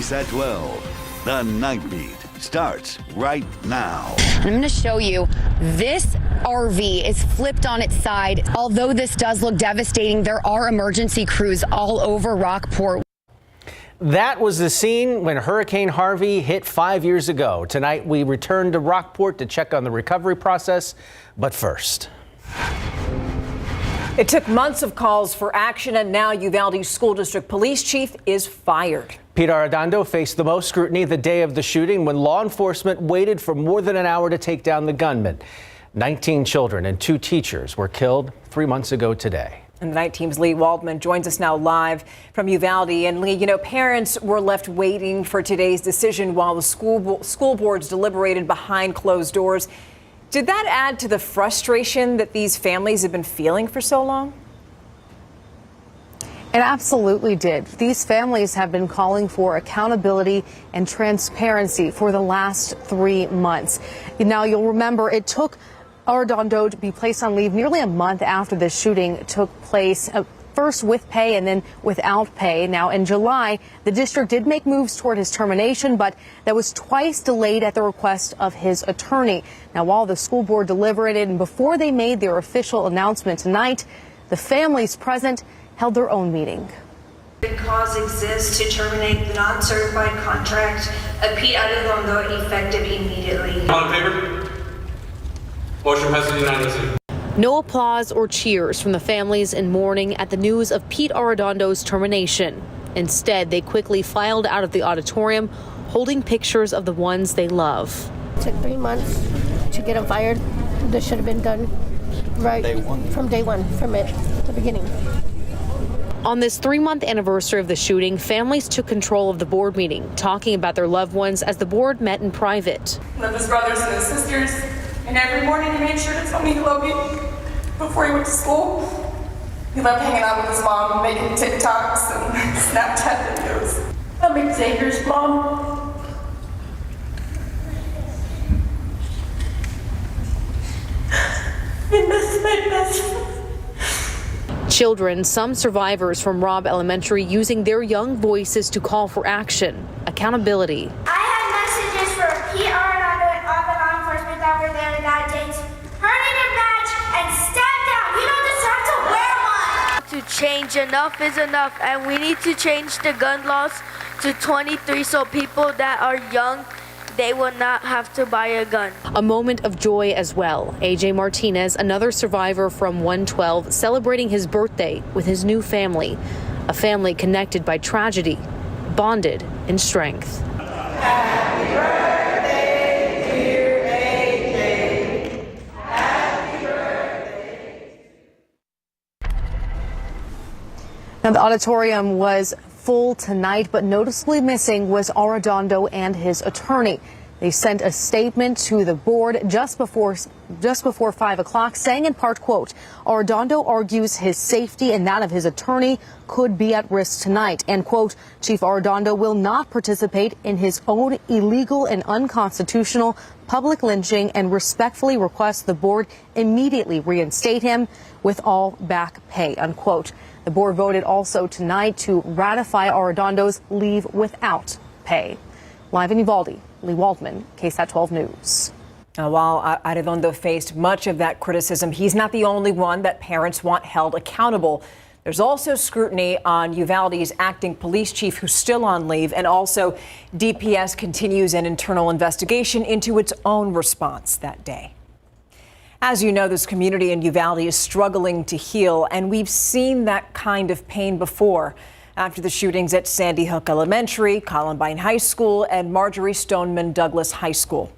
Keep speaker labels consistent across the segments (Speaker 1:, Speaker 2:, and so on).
Speaker 1: KSAT 12. The Nightbeat starts right now.
Speaker 2: I'm going to show you this RV is flipped on its side. Although this does look devastating, there are emergency crews all over Rockport.
Speaker 3: That was the scene when Hurricane Harvey hit 5 years ago. Tonight, we return to Rockport to check on the recovery process. But first.
Speaker 4: It took months of calls for action, and now Uvalde's school district police chief is fired.
Speaker 3: Pete Arredondo faced the most scrutiny the day of the shooting when law enforcement waited for more than an hour to take down the gunman. 19 children and 2 teachers were killed 3 months ago today.
Speaker 4: And the night team's Lee Waldman joins us now live from Uvalde. And Lee, you know, parents were left waiting for today's decision while the school boards deliberated behind closed doors. Did that add to the frustration that these families have been feeling for so long?
Speaker 5: It absolutely did. These families have been calling for accountability and transparency for the last 3 months. Now, you'll remember it took Arredondo to be placed on leave nearly a month after the shooting took place, first with pay and then without pay. Now, in July, the district did make moves toward his termination, but that was twice delayed at the request of his attorney. Now, while the school board deliberated and before they made their official announcement tonight, the families present held their own meeting.
Speaker 6: The cause exists to terminate the non-certified contract of Pete Arredondo effective immediately.
Speaker 7: All in favor? Motion passes unanimously.
Speaker 8: No applause or cheers from the families in mourning at the news of Pete Arredondo's termination. Instead, they quickly filed out of the auditorium, holding pictures of the ones they love.
Speaker 9: It took 3 months to get him fired. This should have been done right from day one, from the beginning.
Speaker 8: On this 3-month anniversary of the shooting, families took control of the board meeting, talking about their loved ones as the board met in private.
Speaker 10: Love his brothers and his sisters, and every morning he made sure to tell me he loved me before he went to school. He loved hanging out with his mom, making TikToks and Snapchat videos. I'm Xavier's mom. I miss my best friend.
Speaker 8: Children, some survivors from Robb Elementary, using their young voices to call for action, accountability.
Speaker 11: I had messages for Pete Arredondo and all the law enforcement that were there that day. Turn in your badge and step down. You don't deserve to wear one.
Speaker 12: To change, enough is enough, and we need to change the gun laws to 23 so people that are young, they will not have to buy a gun.
Speaker 8: A moment of joy as well. AJ Martinez, another survivor from 112, celebrating his birthday with his new family. A family connected by tragedy, bonded in strength.
Speaker 10: Happy birthday, dear AJ. Happy birthday.
Speaker 5: Now, the auditorium was full tonight, but noticeably missing was Arredondo and his attorney. They sent a statement to the board just before 5 o'clock, saying in part, quote, Arredondo argues his safety and that of his attorney could be at risk tonight, and quote, Chief Arredondo will not participate in his own illegal and unconstitutional public lynching and respectfully request the board immediately reinstate him with all back pay, unquote. The board voted also tonight to ratify Arredondo's leave without pay. Live in Uvalde, Lee Waldman, KSAT 12 News.
Speaker 4: While Arredondo faced much of that criticism, he's not the only one that parents want held accountable. There's also scrutiny on Uvalde's acting police chief, who's still on leave, and also DPS continues an internal investigation into its own response that day. As you know, this community in Uvalde is struggling to heal, and we've seen that kind of pain before. After the shootings at Sandy Hook Elementary, Columbine High School, and Marjorie Stoneman Douglas High School.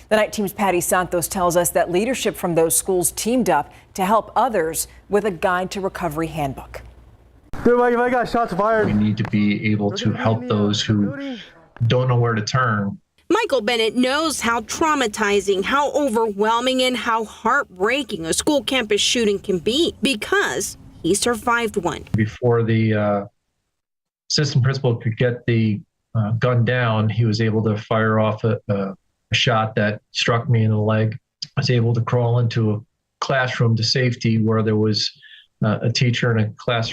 Speaker 4: The night team's Patty Santos tells us that leadership from those schools teamed up to help others with a guide to recovery handbook.
Speaker 13: Dude, if I got shots fired.
Speaker 14: We need to be able to help those who don't know where to turn.
Speaker 15: Michael Bennett knows how traumatizing, how overwhelming, and how heartbreaking a school campus shooting can be because he survived one.
Speaker 14: Before the assistant principal could get the gun down, he was able to fire off a shot that struck me in the leg. I was able to crawl into a classroom to safety where there was a teacher in a class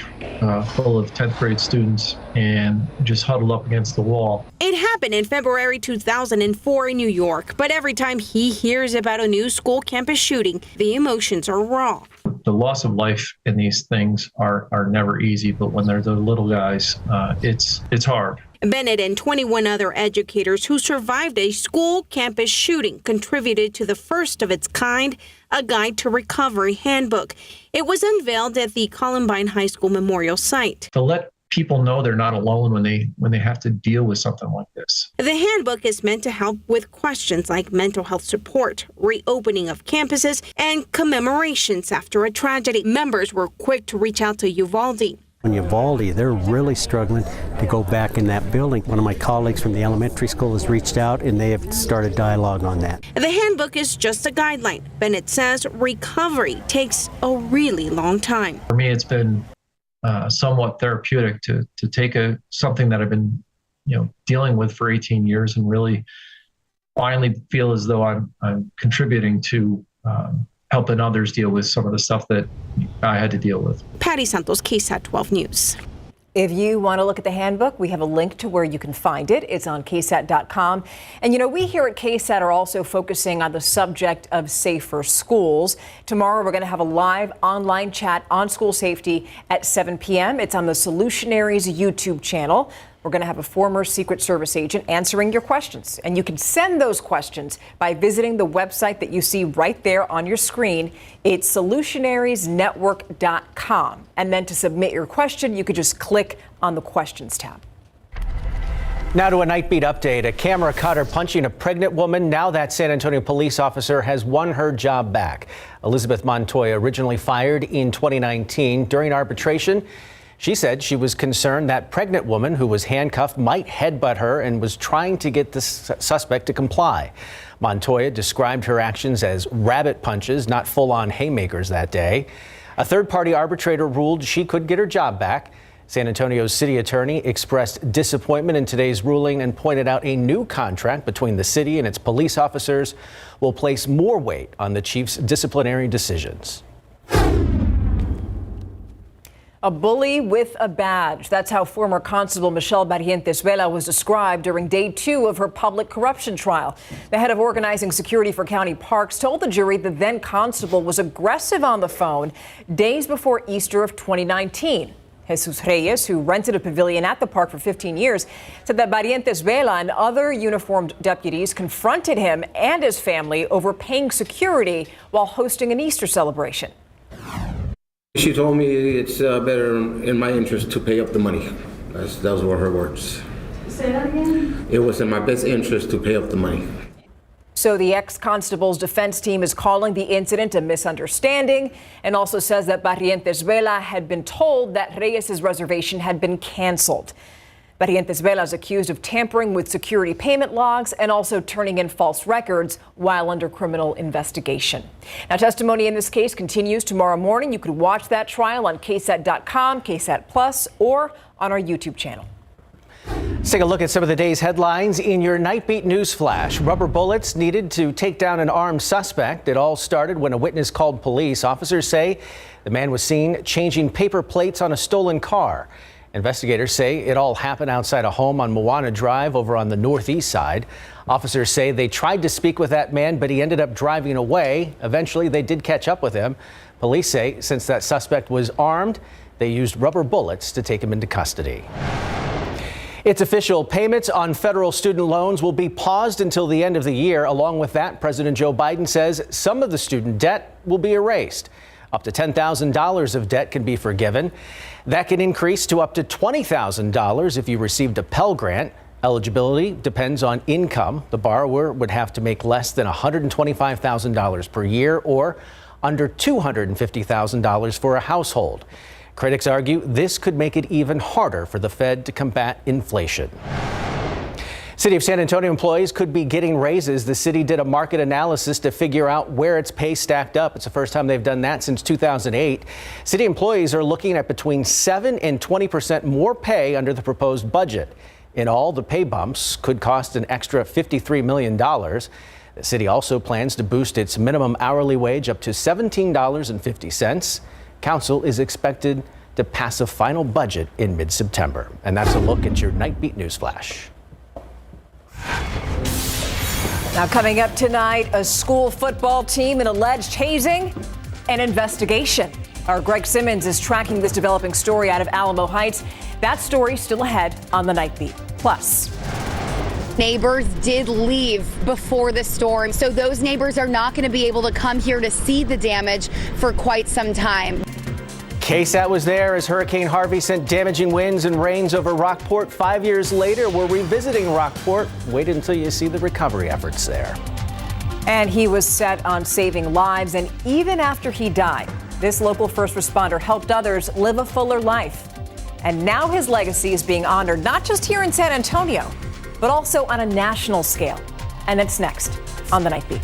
Speaker 14: full of 10th grade students and just huddled up against the wall.
Speaker 15: It happened in February 2004 in New York, but every time he hears about a new school campus shooting, the emotions are raw.
Speaker 14: The loss of life in these things are never easy, but when they're the little guys, it's hard.
Speaker 15: Bennett and 21 other educators who survived a school campus shooting contributed to the first of its kind, a Guide to Recovery handbook. It was unveiled at the Columbine High School Memorial Site.
Speaker 14: To let people know they're not alone when they have to deal with something like this.
Speaker 15: The handbook is meant to help with questions like mental health support, reopening of campuses, and commemorations after a tragedy. Members were quick to reach out to Uvalde.
Speaker 16: In Uvalde, they're really struggling to go back in that building. One of my colleagues from the elementary school has reached out and they have started dialogue on that.
Speaker 15: The handbook is just a guideline. Bennett says recovery takes a really long time.
Speaker 14: For me, it's been somewhat therapeutic to take something that I've been dealing with for 18 years and really finally feel as though I'm contributing to helping others deal with some of the stuff that I had to deal with.
Speaker 15: Patty Santos, KSAT 12 News.
Speaker 4: If you want to look at the handbook, we have a link to where you can find it. It's on KSAT.com. And we here at KSAT are also focusing on the subject of safer schools. Tomorrow, we're going to have a live online chat on school safety at 7 p.m. It's on the Solutionaries YouTube channel. We're going to have a former Secret Service agent answering your questions. And you can send those questions by visiting the website that you see right there on your screen. It's solutionariesnetwork.com. And then to submit your question, you could just click on the questions tab.
Speaker 3: Now to a Nightbeat update. A camera caught her punching a pregnant woman. Now that San Antonio police officer has won her job back. Elizabeth Montoya, originally fired in 2019 during arbitration. She said she was concerned that pregnant woman who was handcuffed might headbutt her and was trying to get the suspect to comply. Montoya described her actions as rabbit punches, not full-on haymakers that day. A third-party arbitrator ruled she could get her job back. San Antonio's city attorney expressed disappointment in today's ruling and pointed out a new contract between the city and its police officers will place more weight on the chief's disciplinary decisions.
Speaker 4: A bully with a badge. That's how former Constable Michelle Barrientos Vela was described during day 2 of her public corruption trial. The head of organizing security for county parks told the jury the then constable was aggressive on the phone days before Easter of 2019. Jesus Reyes, who rented a pavilion at the park for 15 years, said that Barrientos Vela and other uniformed deputies confronted him and his family over paying security while hosting an Easter celebration.
Speaker 17: She told me it's better in my interest to pay up the money. Those were her words.
Speaker 11: Say that again?
Speaker 17: It was in my best interest to pay up the money.
Speaker 4: So the ex-constable's defense team is calling the incident a misunderstanding and also says that Barrientos Vela had been told that Reyes' reservation had been canceled. Barrientos Vela is accused of tampering with security payment logs and also turning in false records while under criminal investigation. Now, testimony in this case continues tomorrow morning. You could watch that trial on KSAT.com, KSAT Plus, or on our YouTube channel.
Speaker 3: Let's take a look at some of the day's headlines in your Nightbeat News Flash. Rubber bullets needed to take down an armed suspect. It all started when a witness called police. Officers say the man was seen changing paper plates on a stolen car. Investigators say it all happened outside a home on Moana Drive over on the northeast side. Officers say they tried to speak with that man, but he ended up driving away. Eventually, they did catch up with him. Police say since that suspect was armed, they used rubber bullets to take him into custody. It's official. Payments on federal student loans will be paused until the end of the year. Along with that, President Joe Biden says some of the student debt will be erased. Up to $10,000 of debt can be forgiven. That can increase to up to $20,000 if you received a Pell Grant. Eligibility depends on income. The borrower would have to make less than $125,000 per year or under $250,000 for a household. Critics argue this could make it even harder for the Fed to combat inflation. City of San Antonio employees could be getting raises. The city did a market analysis to figure out where its pay stacked up. It's the first time they've done that since 2008. City employees are looking at between 7 and 20% more pay under the proposed budget. In all, the pay bumps could cost an extra $53 million. The city also plans to boost its minimum hourly wage up to $17.50. Council is expected to pass a final budget in mid-September. And that's a look at your Nightbeat News Flash.
Speaker 4: Now coming up tonight, a school football team, an alleged hazing, and investigation. Our Greg Simmons is tracking this developing story out of Alamo Heights. That story still ahead on the Nightbeat. Plus,
Speaker 2: neighbors did leave before the storm, so those neighbors are not going to be able to come here to see the damage for quite some time.
Speaker 3: KSAT was there as Hurricane Harvey sent damaging winds and rains over Rockport. 5 years later, we're revisiting Rockport. Wait until you see the recovery efforts there.
Speaker 4: And he was set on saving lives, and even after he died, this local first responder helped others live a fuller life. And now his legacy is being honored not just here in San Antonio, but also on a national scale. And it's next on the Nightbeat.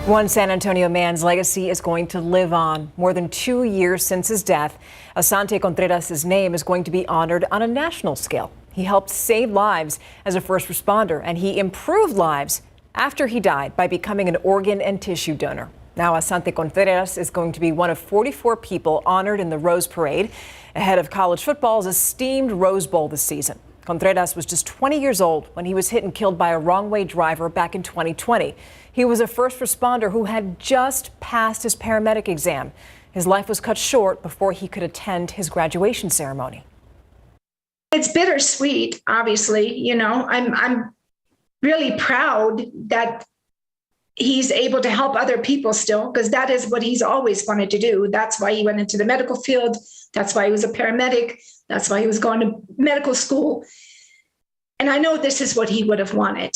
Speaker 4: One San Antonio man's legacy is going to live on. More than 2 years since his death, Asante Contreras' name is going to be honored on a national scale. He helped save lives as a first responder, and he improved lives after he died by becoming an organ and tissue donor. Now, Asante Contreras is going to be one of 44 people honored in the Rose Parade ahead of college football's esteemed Rose Bowl this season. Contreras was just 20 years old when he was hit and killed by a wrong-way driver back in 2020. He was a first responder who had just passed his paramedic exam. His life was cut short before he could attend his graduation ceremony.
Speaker 18: It's bittersweet, obviously. You know, I'm really proud that he's able to help other people still, because that is what he's always wanted to do. That's why he went into the medical field. That's why he was a paramedic. That's why he was going to medical school. And I know this is what he would have wanted.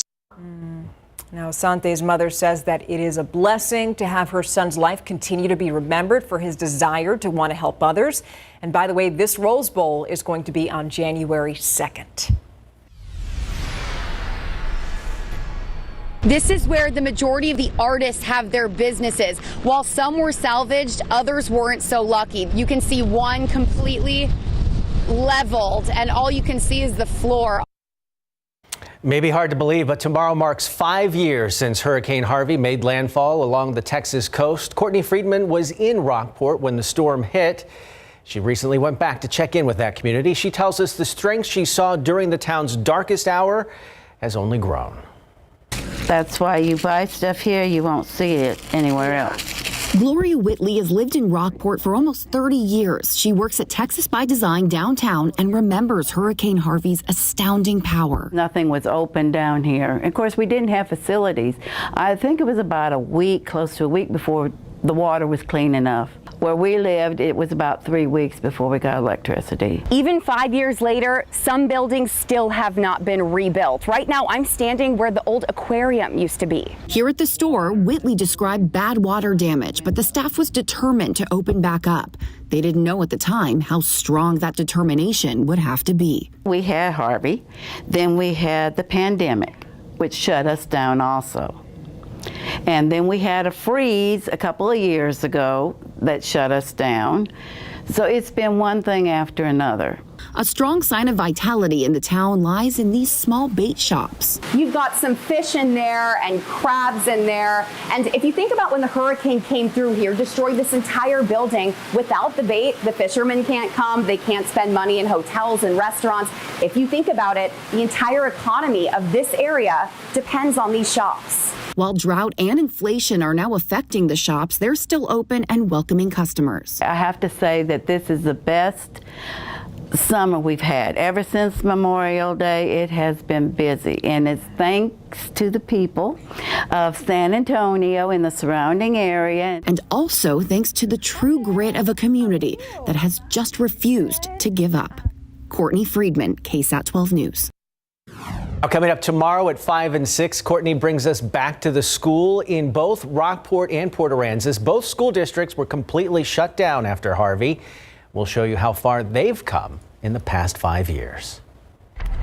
Speaker 4: Now, Asante's mother says that it is a blessing to have her son's life continue to be remembered for his desire to want to help others. And by the way, this Rose Bowl is going to be on January 2nd.
Speaker 2: This is where the majority of the artists have their businesses. While some were salvaged, others weren't so lucky. You can see one completely leveled, and all you can see is the floor.
Speaker 3: Maybe hard to believe, but tomorrow marks 5 years since Hurricane Harvey made landfall along the Texas coast. Courtney Friedman was in Rockport when the storm hit. She recently went back to check in with that community. She tells us the strength she saw during the town's darkest hour has only grown.
Speaker 19: That's why you buy stuff here, you won't see it anywhere else.
Speaker 20: Gloria Whitley has lived in Rockport for almost 30 years. She works at Texas by Design downtown and remembers Hurricane Harvey's astounding power.
Speaker 19: Nothing was open down here. Of course, we didn't have facilities. I think it was about a week, close to a week before the water was clean enough. Where we lived, it was about 3 weeks before we got electricity.
Speaker 2: Even 5 years later, some buildings still have not been rebuilt. Right now, I'm standing where the old aquarium used to be.
Speaker 20: Here at the store, Whitley described bad water damage, but the staff was determined to open back up. They didn't know at the time how strong that determination would have to be.
Speaker 19: We had Harvey, then we had the pandemic, which shut us down also. And then we had a freeze a couple of years ago that shut us down. So it's been one thing after another.
Speaker 20: A strong sign of vitality in the town lies in these small bait shops.
Speaker 2: You've got some fish in there and crabs in there. And if you think about when the hurricane came through here, destroyed this entire building, without the bait, the fishermen can't come, they can't spend money in hotels and restaurants. If you think about it, the entire economy of this area depends on these shops.
Speaker 20: While drought and inflation are now affecting the shops, they're still open and welcoming customers.
Speaker 19: I have to say that this is the best summer we've had. Ever since Memorial Day, it has been busy, and it's thanks to the people of San Antonio and the surrounding area.
Speaker 20: And also thanks to the true grit of a community that has just refused to give up. Courtney Friedman, KSAT 12 News.
Speaker 3: Now, coming up tomorrow at 5 and 6, Courtney brings us back to the school in both Rockport and Port Aransas. Both school districts were completely shut down after Harvey. We'll show you how far they've come in the past 5 years.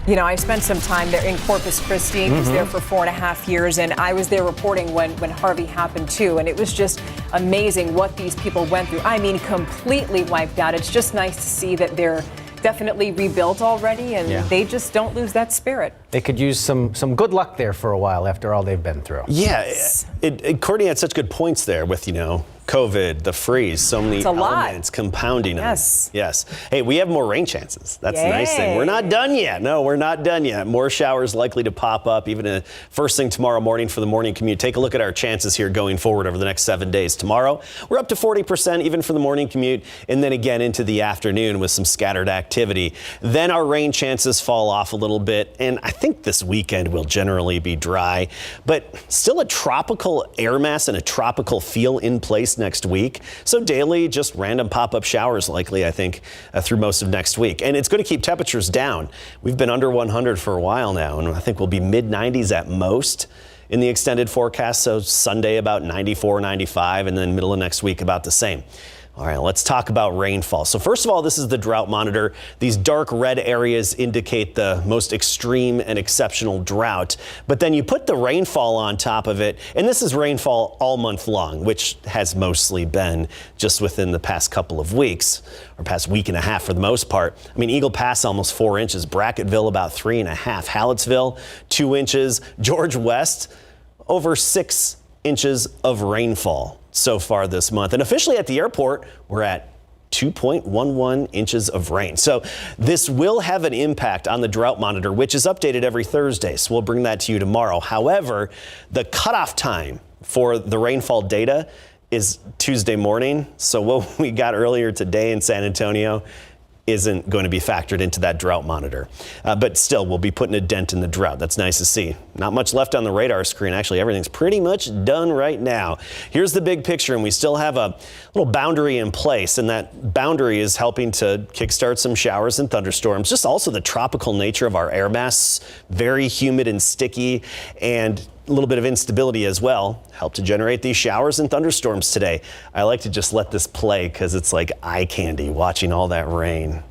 Speaker 4: You know, I spent some time there in Corpus Christi. I was there for 4.5 years, and I was there reporting when Harvey happened too. And it was just amazing what these people went through. I mean, completely wiped out. It's just nice to see that they're definitely rebuilt already, and they just don't lose that spirit.
Speaker 3: They could use some good luck there for a while after all they've been through.
Speaker 21: Yeah, Courtney had such good points there with, COVID, the freeze, so many elements compounding. Yes. Hey, we have more rain chances. That's the nice thing. We're not done yet. No, we're not done yet. More showers likely to pop up even first thing tomorrow morning for the morning commute. Take a look at our chances here going forward over the next 7 days. Tomorrow, we're up to 40% even for the morning commute, and then again into the afternoon with some scattered activity. Then our rain chances fall off a little bit, and I think this weekend will generally be dry, but still a tropical air mass and a tropical feel in place next week. So daily, just random pop-up showers likely, I think, through most of next week. And it's going to keep temperatures down. We've been under 100 for a while now, and I think we'll be mid-90s at most in the extended forecast. So Sunday about 94, 95, and then middle of next week about the same. All right, let's talk about rainfall. So first of all, this is the drought monitor. These dark red areas indicate the most extreme and exceptional drought. But then you put the rainfall on top of it, and this is rainfall all month long, which has mostly been just within the past couple of weeks, or past week and a half for the most part. I mean, Eagle Pass almost 4 inches, Bracketville about 3.5, Hallettsville 2 inches, George West over 6 inches of rainfall so far this month. And officially at the airport, we're at 2.11 inches of rain. So this will have an impact on the drought monitor, which is updated every Thursday. So we'll bring that to you tomorrow. However, the cutoff time for the rainfall data is Tuesday morning. So what we got earlier today in San Antonio isn't going to be factored into that drought monitor. But still, we'll be putting a dent in the drought. That's nice to see. Not much left on the radar screen. Actually, everything's pretty much done right now. Here's the big picture, and we still have a little boundary in place, and that boundary is helping to kickstart some showers and thunderstorms. Just also the tropical nature of our air mass, very humid and sticky, and a little bit of instability as well, help to generate these showers and thunderstorms today. I like to just let this play because it's like eye candy watching all that rain.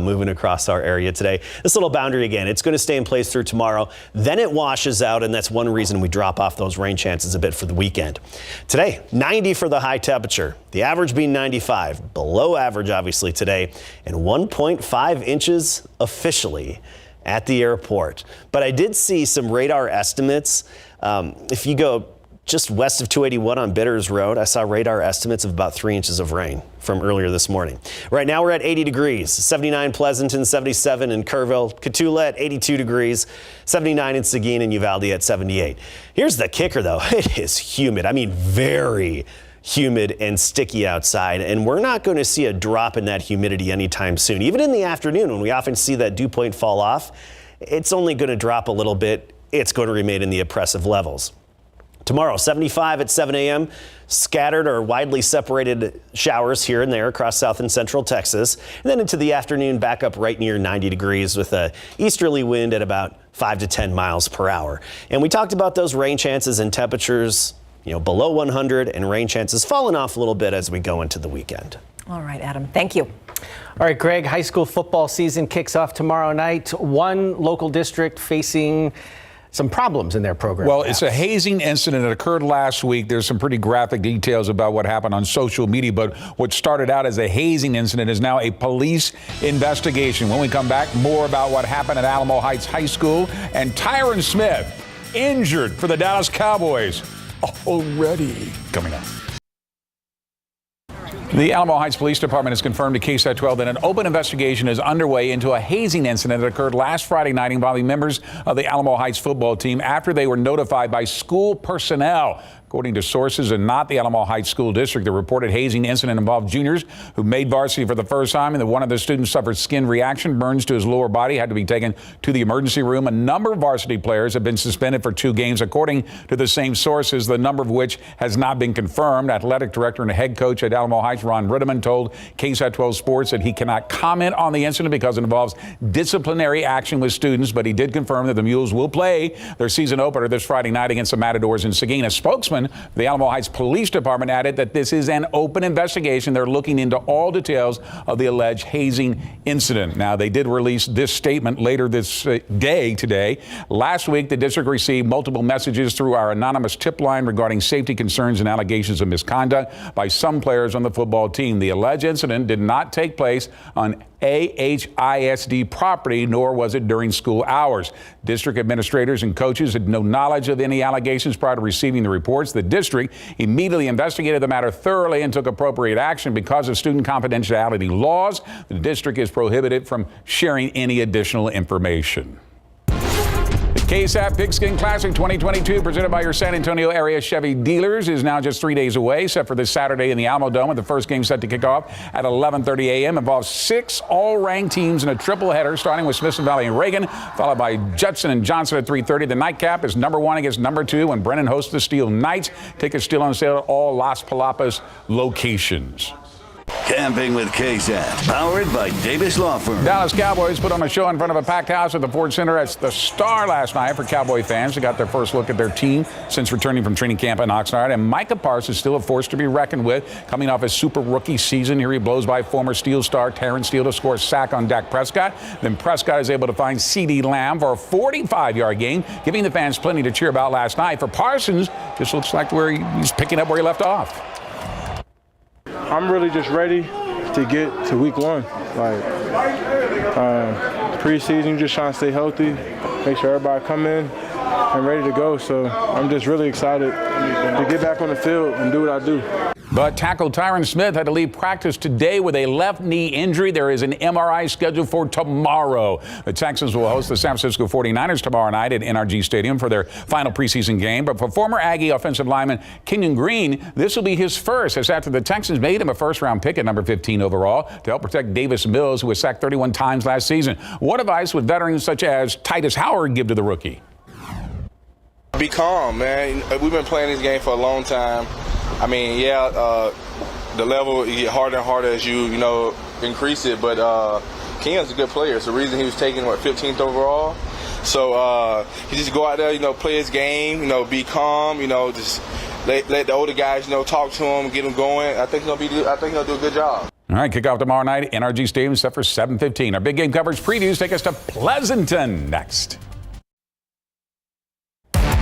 Speaker 21: Moving across our area today. This little boundary again, it's going to stay in place through tomorrow. Then it washes out, and that's one reason we drop off those rain chances a bit for the weekend. Today, 90 for the high temperature. The average being 95, below average obviously today, and 1.5 inches officially at the airport. But I did see some radar estimates. If you go just west of 281 on Bitters Road, I saw radar estimates of about 3 inches of rain from earlier this morning. Right now we're at 80 degrees, 79 Pleasanton, 77 in Kerrville, Cotulla at 82 degrees, 79 in Seguin, and Uvalde at 78. Here's the kicker though, it is humid. I mean, very humid and sticky outside, and we're not going to see a drop in that humidity anytime soon. Even in the afternoon, when we often see that dew point fall off, it's only going to drop a little bit. It's going to remain in the oppressive levels. Tomorrow, 75 at 7 a.m., scattered or widely separated showers here and there across south and central Texas. And then into the afternoon, back up right near 90 degrees with a easterly wind at about 5 to 10 miles per hour. And we talked about those rain chances and temperatures, below 100, and rain chances falling off a little bit as we go into the weekend.
Speaker 4: All right, Adam, thank you.
Speaker 3: All right, Greg, high school football season kicks off tomorrow night. One local district facing some problems in their program.
Speaker 22: Well, it's a hazing incident that occurred last week. There's some pretty graphic details about what happened on social media, but what started out as a hazing incident is now a police investigation. When we come back, more about what happened at Alamo Heights High School, and Tyron Smith injured for the Dallas Cowboys already. Coming up. The Alamo Heights Police Department has confirmed to KSAT 12 that an open investigation is underway into a hazing incident that occurred last Friday night involving members of the Alamo Heights football team after they were notified by school personnel. According to sources and not the Alamo Heights School District, the reported hazing incident involved juniors who made varsity for the first time, and that one of the students suffered skin reaction, burns to his lower body, had to be taken to the emergency room. A number of varsity players have been suspended for 2 games, according to the same sources, the number of which has not been confirmed. Athletic director and head coach at Alamo Heights, Ron Ritteman, told KSAT 12 Sports that he cannot comment on the incident because it involves disciplinary action with students, but he did confirm that the Mules will play their season opener this Friday night against the Matadors in Seguin. A spokesman spokesman for the Alamo Heights Police Department added that this is an open investigation. They're looking into all details of the alleged hazing incident. Now, they did release this statement later this day today. Last week, the district received multiple messages through our anonymous tip line regarding safety concerns and allegations of misconduct by some players on the football team. The alleged incident did not take place on AHISD property, nor was it during school hours. District administrators and coaches had no knowledge of any allegations prior to receiving the reports. The district immediately investigated the matter thoroughly and took appropriate action. Because of student confidentiality laws, the district is prohibited from sharing any additional information. KSAT Pigskin Classic 2022, presented by your San Antonio area Chevy dealers, is now just 3 days away, set for this Saturday in the Alamo Dome, with the first game set to kick off at 11:30 a.m. Involves 6 all-ranked teams in a triple header, starting with Smithson Valley and Reagan, followed by Judson and Johnson at 3:30. The nightcap is number 1 against number 2 when Brennan hosts the Steel Knights. Tickets still on sale at all Las Palapas locations.
Speaker 1: Camping with KSAT, powered by Davis Law Firm.
Speaker 22: Dallas Cowboys put on a show in front of a packed house at the Ford Center as the Star last night for Cowboy fans who got their first look at their team since returning from training camp in Oxnard. And Micah Parsons is still a force to be reckoned with, coming off his super rookie season. Here he blows by former Steel star Terrence Steele to score a sack on Dak Prescott. Then Prescott is able to find CeeDee Lamb for a 45-yard gain, giving the fans plenty to cheer about last night. For Parsons, this looks like where he's picking up where he left off.
Speaker 13: I'm really just ready to get to week 1. Like preseason, just trying to stay healthy, make sure everybody come in and ready to go. So I'm just really excited to get back on the field and do what I do.
Speaker 22: But tackle Tyron Smith had to leave practice today with a left knee injury. There is an MRI scheduled for tomorrow. The Texans will host the San Francisco 49ers tomorrow night at NRG Stadium for their final preseason game. But for former Aggie offensive lineman Kenyon Green, this will be his first, as after the Texans made him a first-round pick at number 15 overall to help protect Davis Mills, who was sacked 31 times last season. What advice would veterans such as Titus Howard give to the rookie?
Speaker 6: Be calm, man. We've been playing this game for a long time. I mean, the level will get harder and harder as you increase it. But Kenyon's a good player. It's the reason he was taken 15th overall. So he just go out there, play his game, be calm, just let the older guys, talk to him, get him going. I think he'll do a good job.
Speaker 22: All right, kickoff tomorrow night at NRG Stadium, set for 7:15. Our big game coverage previews take us to Pleasanton next.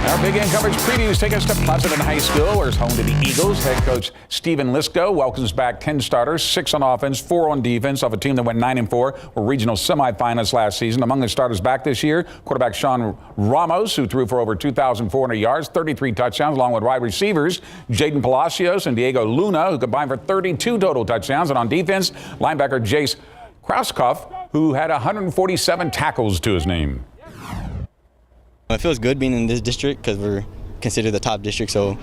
Speaker 22: Our big game coverage previews take us to Pleasanton High School, where it's home to the Eagles. Head coach Stephen Lisko welcomes back 10 starters, 6 on offense, 4 on defense, off a team that went 9-4, were regional semifinalists last season. Among the starters back this year, quarterback Sean Ramos, who threw for over 2,400 yards, 33 touchdowns, along with wide receivers Jaden Palacios and Diego Luna, who combined for 32 total touchdowns. And on defense, linebacker Jace Krauskopf, who had 147 tackles to his name.
Speaker 23: It feels good being in this district because we're considered the top district, so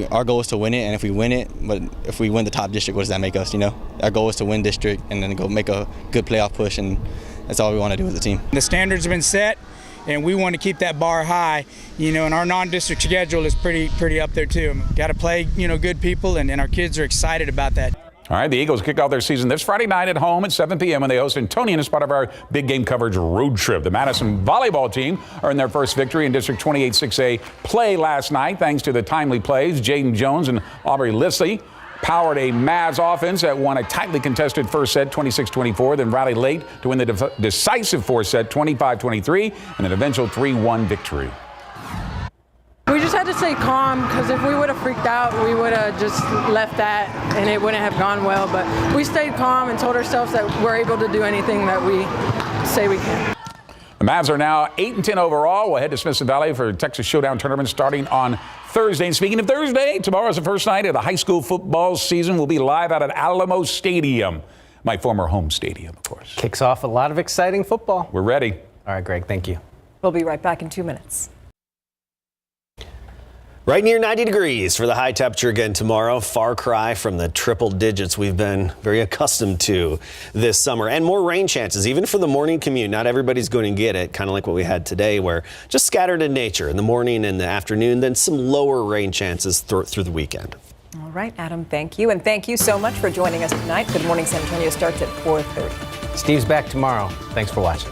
Speaker 23: our goal is to win it, and if we win it, but if we win the top district, what does that make us, Our goal is to win district and then go make a good playoff push, and that's all we want to do as a team.
Speaker 24: The standards have been set, and we want to keep that bar high, and our non-district schedule is pretty up there too. Got to play, good people, and our kids are excited about that.
Speaker 22: All right, the Eagles kick off their season this Friday night at home at 7 p.m. when they host Antonian as part of our big game coverage road trip. The Madison volleyball team earned their first victory in District 28 6A play last night thanks to the timely plays. Jaden Jones and Aubrey Lissy powered a Mavs offense that won a tightly contested first set 26-24, then rallied late to win the decisive fourth set 25-23 and an eventual 3-1 victory.
Speaker 25: We just had to stay calm because if we would have freaked out, we would have just left that and it wouldn't have gone well. But we stayed calm and told ourselves that we're able to do anything that we say we can.
Speaker 22: The Mavs are now 8-10 overall. We'll head to Smithson Valley for the Texas Showdown tournament starting on Thursday. And speaking of Thursday, tomorrow's the first night of the high school football season. We'll be live out at Alamo Stadium, my former home stadium, of course.
Speaker 3: Kicks off a lot of exciting football.
Speaker 22: We're ready.
Speaker 3: All right, Greg, thank you.
Speaker 4: We'll be right back in 2 minutes.
Speaker 21: Right near 90 degrees for the high temperature again tomorrow. Far cry from the triple digits we've been very accustomed to this summer. And more rain chances, even for the morning commute. Not everybody's going to get it, kind of like what we had today, where just scattered in nature in the morning and the afternoon, then some lower rain chances through the weekend.
Speaker 4: All right, Adam, thank you. And thank you so much for joining us tonight. Good Morning San Antonio starts at 4:30.
Speaker 3: Steve's back tomorrow. Thanks for watching.